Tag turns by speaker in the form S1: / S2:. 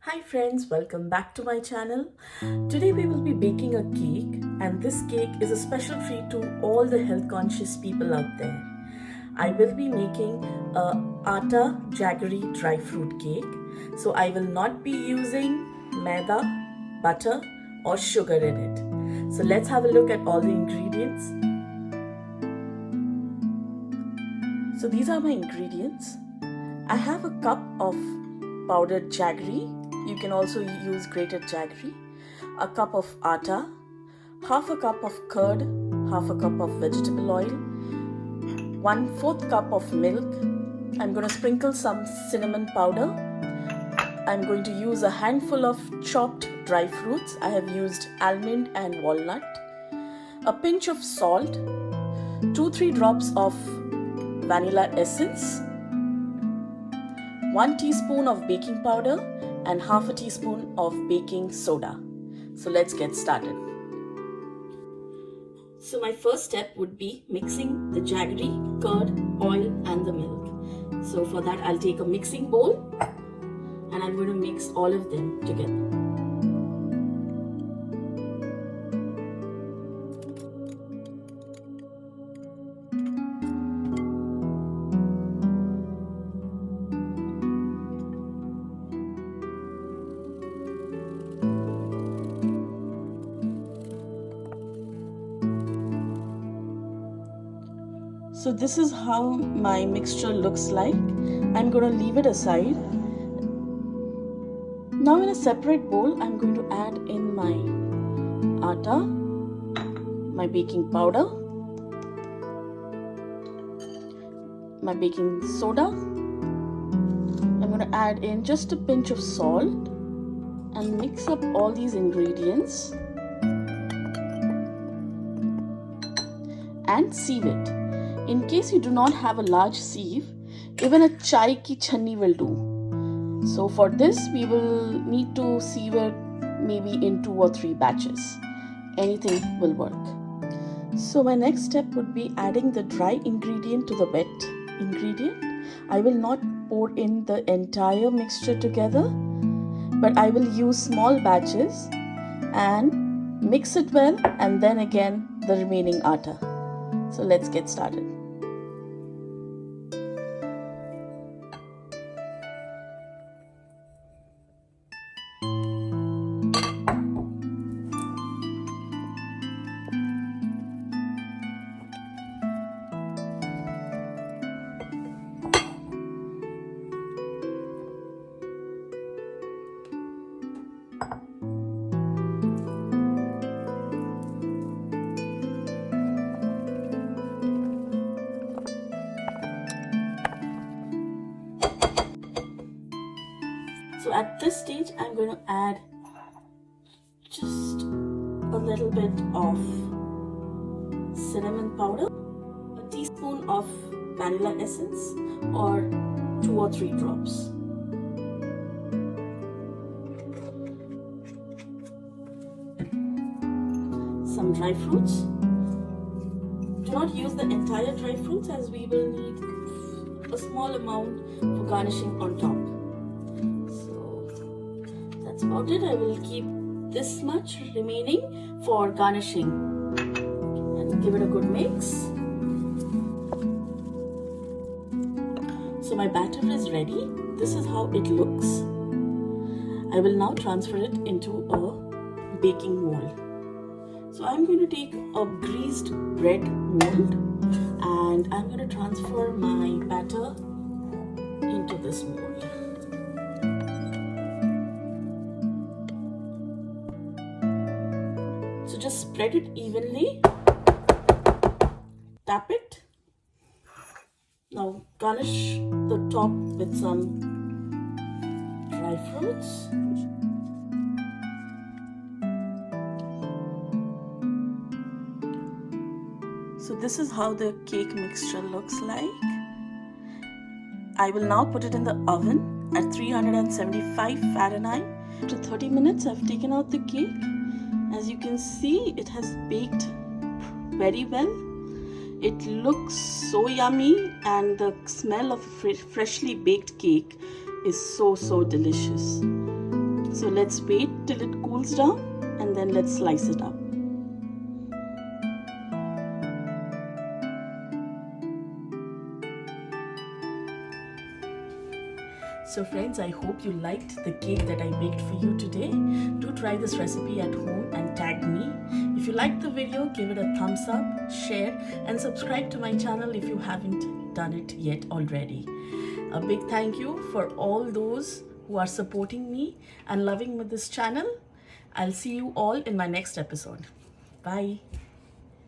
S1: Hi friends, welcome back to my channel. Today we will be baking a cake, and this cake is a special treat to all the health conscious people out there. I will be making a atta jaggery dry fruit cake. So I will not be using maida, butter or sugar in it. So let's have a look at all the ingredients. So these are my ingredients. I have a cup of powdered jaggery. You can also use grated jaggery. A cup of atta, half a cup of curd, half a cup of vegetable oil, 1/4 cup of milk. I'm going to sprinkle some cinnamon powder. I'm going to use a handful of chopped dry fruits. I have used almond and walnut. A pinch of salt, 2-3 drops of vanilla essence, 1 teaspoon of baking powder and half a teaspoon of baking soda. So let's get started. So my first step would be mixing the jaggery, curd, oil and the milk. So for that I'll take a mixing bowl and I'm going to mix all of them together. So this is how my mixture looks like. I'm going to leave it aside. Now in a separate bowl, I'm going to add in my atta, my baking powder, my baking soda. I'm going to add in just a pinch of salt and mix up all these ingredients and sieve it. In case you do not have a large sieve, even a chai ki channi will do. So for this, we will need to sieve it maybe in 2 or 3 batches. Anything will work. So my next step would be adding the dry ingredient to the wet ingredient. I will not pour in the entire mixture together, but I will use small batches and mix it well, and then again the remaining atta. So let's get started. So at this stage, I'm going to add just a little bit of cinnamon powder, a teaspoon of vanilla essence, or 2 or 3 drops. Some dry fruits. Do not use the entire dry fruits, as we will need a small amount for garnishing on top. That's about it. I will keep this much remaining for garnishing and give it a good mix. So my batter is ready. This is how it looks. I will now transfer it into a baking mold. So I'm going to take a greased bread mold and I'm going to transfer my batter into this mold. So just spread it evenly, tap it. Now garnish the top with some dry fruits. So this is how the cake mixture looks like. I will now put it in the oven at 375 Fahrenheit. After 30 minutes, I've taken out the cake. As you can see, it has baked very well. It looks so yummy, and the smell of freshly baked cake is so delicious. So let's wait till it cools down and then let's slice it up. So friends, I hope you liked the cake that I baked for you today. Do try this recipe at home and tag me. If you liked the video, give it a thumbs up, share and subscribe to my channel if you haven't done it yet already. A big thank you for all those who are supporting me and loving this channel. I'll see you all in my next episode. Bye.